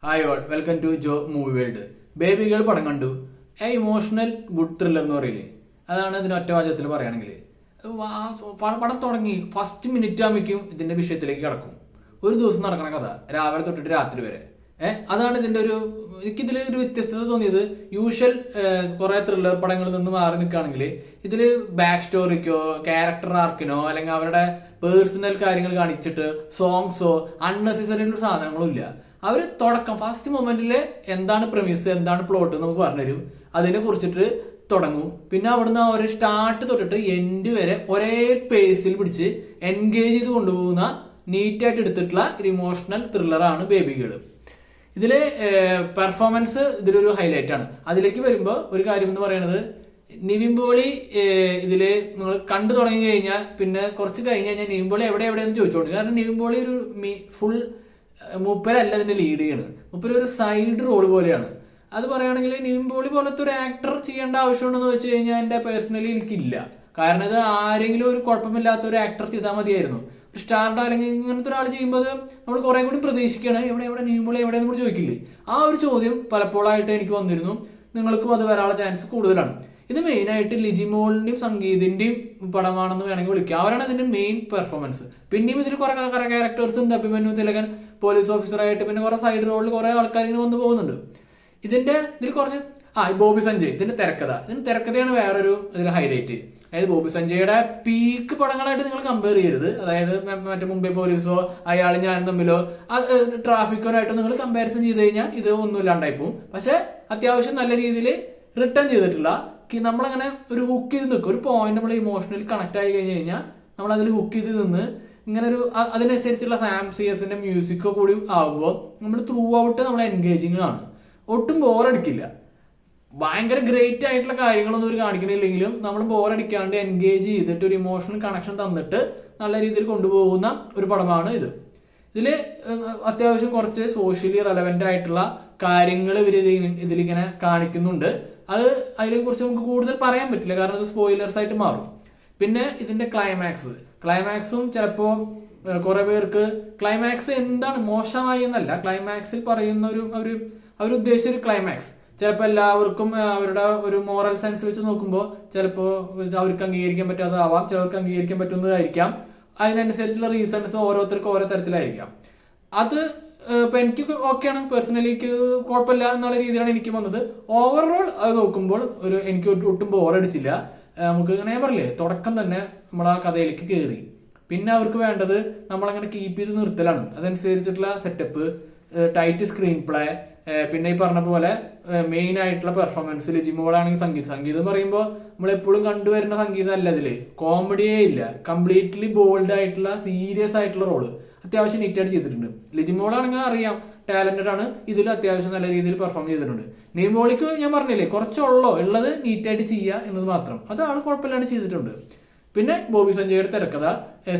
Hi all, welcome to Jo movie world. Baby girl പടം കണ്ടു. Emotional good thriller എന്ന് പറയില്ലേ, അതാണ് ഇതിന് ഒറ്റ വാചകത്തിൽ പറയുകയാണെങ്കിൽ. പടം തുടങ്ങി ഫസ്റ്റ് മിനിറ്റ് ആകുമ്പോഴേക്കും ഇതിന്റെ വിഷയത്തിലേക്ക് കിടക്കും. ഒരു ദിവസം നടക്കണ കഥ രാവിലെ തൊട്ടിട്ട് രാത്രി വരെ. അതാണ് ഇതിന്റെ എനിക്കിതിൽ ഒരു വ്യത്യസ്തത തോന്നിയത്. യൂഷ്വൽ കുറെ ത്രില്ലർ പടങ്ങളിൽ നിന്ന് മാറി നിൽക്കുകയാണെങ്കിൽ ഇതിൽ ബാക്ക് സ്റ്റോറിക്കോ ക്യാരക്ടർ ആർക്കിനോ അല്ലെങ്കിൽ അവരുടെ പേഴ്സണൽ കാര്യങ്ങൾ കാണിച്ചിട്ട് സോങ്സോ അൺനെസസറി സാധനങ്ങളും ഇല്ല. അവർ തുടക്കം ഫസ്റ്റ് മൊമെന്റിൽ എന്താണ് പ്രിമിസ്, എന്താണ് പ്ലോട്ട് നമുക്ക് പറഞ്ഞുതരും. അതിനെ കുറിച്ചിട്ട് തുടങ്ങും. പിന്നെ അവിടുന്ന് അവർ സ്റ്റാർട്ട് തൊട്ടിട്ട് എൻഡ് വരെ ഒരേ പേസിൽ പിടിച്ച് എൻഗേജ് ചെയ്ത് കൊണ്ടുപോകുന്ന നീറ്റായിട്ട് എടുത്തിട്ടുള്ള ഒരു ഇമോഷണൽ ത്രില്ലറാണ് ബേബി ഗേൾ. ഇതിലെ പെർഫോമൻസ് ഇതിലൊരു ഹൈലൈറ്റ് ആണ്. അതിലേക്ക് വരുമ്പോൾ ഒരു കാര്യം എന്ന് പറയുന്നത്, നിവിൻ പോളി ഇതില് നിങ്ങൾ കണ്ടു തുടങ്ങി കഴിഞ്ഞാൽ പിന്നെ കുറച്ച് കഴിഞ്ഞ് കഴിഞ്ഞാൽ നിവിൻ പോളി എവിടെയെന്ന് ചോദിച്ചോണ്ട്. കാരണം നിവിൻ പോളി ഒരു ഫുൾ മൂപ്പരല്ല ഇതിന്റെ ലീഡ് ചെയ്യണത്. മൂപ്പര് ഒരു സൈഡ് റോൾ പോലെയാണ്. അത് പറയുകയാണെങ്കിൽ നിവിൻ പോളി പോലത്തെ ഒരു ആക്ടർ ചെയ്യേണ്ട ആവശ്യമുണ്ടെന്ന് വെച്ച് കഴിഞ്ഞാൽ എൻ്റെ പേഴ്സണലി എനിക്കില്ല. കാരണം ഇത് ആരെങ്കിലും ഒരു കുഴപ്പമില്ലാത്ത ഒരു ആക്ടർ ചെയ്താൽ മതിയായിരുന്നു. ഒരു സ്റ്റാർഡോ അല്ലെങ്കിൽ ഇങ്ങനത്തെ ഒരാൾ ചെയ്യുമ്പോൾ നമ്മൾ കുറെ കൂടി പ്രതീക്ഷിക്കുകയാണ്, എവിടെ നിവിൻ പോളി എവിടെയെന്ന് കൂടി ചോദിക്കില്ലേ. ആ ഒരു ചോദ്യം പലപ്പോഴായിട്ട് എനിക്ക് വന്നിരുന്നു. നിങ്ങൾക്കും അത് വരാനുള്ള ചാൻസ് കൂടുതലാണ്. ഇത് മെയിനായിട്ട് ലിജിമോളിന്റെയും സംഗീതിന്റെയും പടമാണെന്ന് വേണമെങ്കിൽ വിളിക്കാം. അവരാണ് ഇതിന്റെ മെയിൻ പെർഫോമൻസ്. പിന്നെയും ഇതിൽ കുറെ ക്യാരക്ടേഴ്സ് ഉണ്ട്. അഭിമന്യു തിലകൻ പോലീസ് ഓഫീസറായിട്ട്, പിന്നെ കുറെ സൈഡ് റോളിൽ കുറെ ആൾക്കാർ ഇങ്ങനെ വന്നു പോകുന്നുണ്ട്. ഇതിൽ കുറച്ച് ബോബി സഞ്ജയ് ഇതിന്റെ തിരക്കഥയാണ് വേറൊരു ഇതിൽ ഹൈലൈറ്റ്. അതായത് ബോബി സഞ്ജയുടെ പീക്ക് പടങ്ങളായിട്ട് നിങ്ങൾ കമ്പയർ ചെയ്യരുത്. അതായത് മറ്റേ മുംബൈ പോലീസോ അയാൾ ഞാനും തമ്മിലോ ട്രാഫിക്കോനായിട്ടോ നിങ്ങൾ കമ്പാരിസൺ ചെയ്ത് കഴിഞ്ഞാൽ ഇത് ഒന്നും ഇല്ലാണ്ടായി പോകും. പക്ഷെ അത്യാവശ്യം നല്ല രീതിയിൽ റിട്ടേൺ ചെയ്തിട്ടുള്ള നമ്മളങ്ങനെ ഒരു ഹുക്ക് ചെയ്ത് നിൽക്കും. ഒരു പോയിന്റ് നമ്മൾ ഇമോഷണലി കണക്ട് ആയി കഴിഞ്ഞ് കഴിഞ്ഞാൽ നമ്മൾ അതിൽ ഹുക്ക് ചെയ്ത് നിന്ന് ഇങ്ങനെ ഒരു അതിനനുസരിച്ചുള്ള സാം സിയസിന്റെ മ്യൂസിക്കോ കൂടി ആകുമ്പോൾ നമ്മൾ ത്രൂ ഔട്ട് നമ്മൾ എൻഗേജിങ് ആണ്. ഒട്ടും ബോറടിക്കില്ല. ഭയങ്കര ഗ്രേറ്റ് ആയിട്ടുള്ള കാര്യങ്ങളൊന്നും ഒരു കാണിക്കണില്ലെങ്കിലും നമ്മൾ ബോറടിക്കാണ്ട് എൻഗേജ് ചെയ്തിട്ട് ഒരു ഇമോഷണൽ കണക്ഷൻ തന്നിട്ട് നല്ല രീതിയിൽ കൊണ്ടുപോകുന്ന ഒരു പടമാണ് ഇത്. ഇതിൽ അത്യാവശ്യം കുറച്ച് സോഷ്യലി റെലവെന്റ് ആയിട്ടുള്ള കാര്യങ്ങൾ ഇതിലിങ്ങനെ കാണിക്കുന്നുണ്ട്. അതിനെ കുറിച്ച് നമുക്ക് കൂടുതൽ പറയാൻ പറ്റില്ല, കാരണം ഇത് സ്പോയിലേഴ്സ് ആയിട്ട് മാറും. പിന്നെ ഇതിന്റെ ക്ലൈമാക്സും ചിലപ്പോൾ കുറെ പേർക്ക് ക്ലൈമാക്സ് എന്താണ് മോശമായി എന്നല്ല, ക്ലൈമാക്സിൽ പറയുന്ന അവരുദ്ദേശിച്ച ഒരു ക്ലൈമാക്സ് ചിലപ്പോൾ എല്ലാവർക്കും അവരുടെ ഒരു മോറൽ സെൻസ് വെച്ച് നോക്കുമ്പോൾ ചിലപ്പോൾ അവർക്ക് അംഗീകരിക്കാൻ പറ്റാത്തതാവാം, ചിലർക്ക് അംഗീകരിക്കാൻ പറ്റുന്നതായിരിക്കാം. അതിനനുസരിച്ചുള്ള റീസൺസ് ഓരോരുത്തർക്കും ഓരോ തരത്തിലായിരിക്കാം. അത് ഇപ്പൊ എനിക്ക് ഓക്കെയാണ്, പേഴ്സണലി കുഴപ്പമില്ല എന്നുള്ള രീതിയിലാണ് എനിക്ക് വന്നത്. ഓവറോൾ അത് നോക്കുമ്പോൾ എനിക്ക് ഒട്ടും ബോറടിച്ചില്ല. നമുക്ക് ഇങ്ങനെ ഞാൻ പറഞ്ഞില്ലേ, തുടക്കം തന്നെ നമ്മൾ ആ കഥയിലേക്ക് കയറി. പിന്നെ അവർക്ക് വേണ്ടത് നമ്മളങ്ങനെ കീപ്പ് ചെയ്ത് നിർത്തലാണ്. അതനുസരിച്ചിട്ടുള്ള സെറ്റപ്പ്, ടൈറ്റ് സ്ക്രീൻ പ്ലേ, പിന്നെ ഈ പറഞ്ഞ പോലെ മെയിൻ ആയിട്ടുള്ള പെർഫോമൻസ്. ലിജിമോളാണെങ്കിൽ സംഗീതം പറയുമ്പോൾ നമ്മളെപ്പോഴും കണ്ടുവരുന്ന സംഗീതം അല്ല ഇതില്. കോമഡിയേ ഇല്ല, കംപ്ലീറ്റ്ലി ബോൾഡ് ആയിട്ടുള്ള സീരിയസ് ആയിട്ടുള്ള റോള് അത്യാവശ്യം നീറ്റായിട്ട് ചെയ്തിട്ടുണ്ട്. ലിജിമോളാണെങ്കിൽ അറിയാം ടാലന്റഡ് ആണ്, ഇതിൽ അത്യാവശ്യം നല്ല രീതിയിൽ പെർഫോം ചെയ്തിട്ടുണ്ട്. നിവിൻപോളിക്ക് ഞാൻ പറഞ്ഞില്ലേ ഉള്ളത് നീറ്റായിട്ട് ചെയ്യുക എന്നത് മാത്രം, അത് ആൾ കുഴപ്പമില്ലാണ്ട് ചെയ്തിട്ടുണ്ട്. പിന്നെ ബോബി സഞ്ജയുടെ തിരക്കഥ,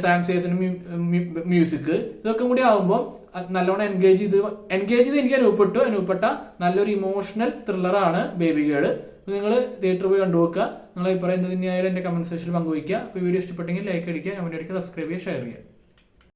സാം സിയസിന്റെ മ്യൂസിക്, ഇതൊക്കെ കൂടി ആകുമ്പോൾ നല്ലോണം എൻഗേജ് ചെയ്ത് എനിക്ക് അനുഭവപ്പെട്ട നല്ലൊരു ഇമോഷണൽ ത്രില്ലറാണ് ബേബി ഗേൾ. നിങ്ങൾ തിയേറ്ററിൽ പോയി കണ്ടുപോക്കുക. നിങ്ങൾ അഭിപ്രായം എന്ത് തന്നെയായാലും എന്റെ കമന്റ് സെക്ഷനിൽ പങ്കുവയ്ക്കുക. അപ്പോൾ വീഡിയോ ഇഷ്ടപ്പെട്ടെങ്കിൽ ലൈക്ക് അടിക്കുക, കമന്റ് അടിക്കുക, സബ്സ്ക്രൈബ് ചെയ്യുക, ഷെയർ ചെയ്യുക.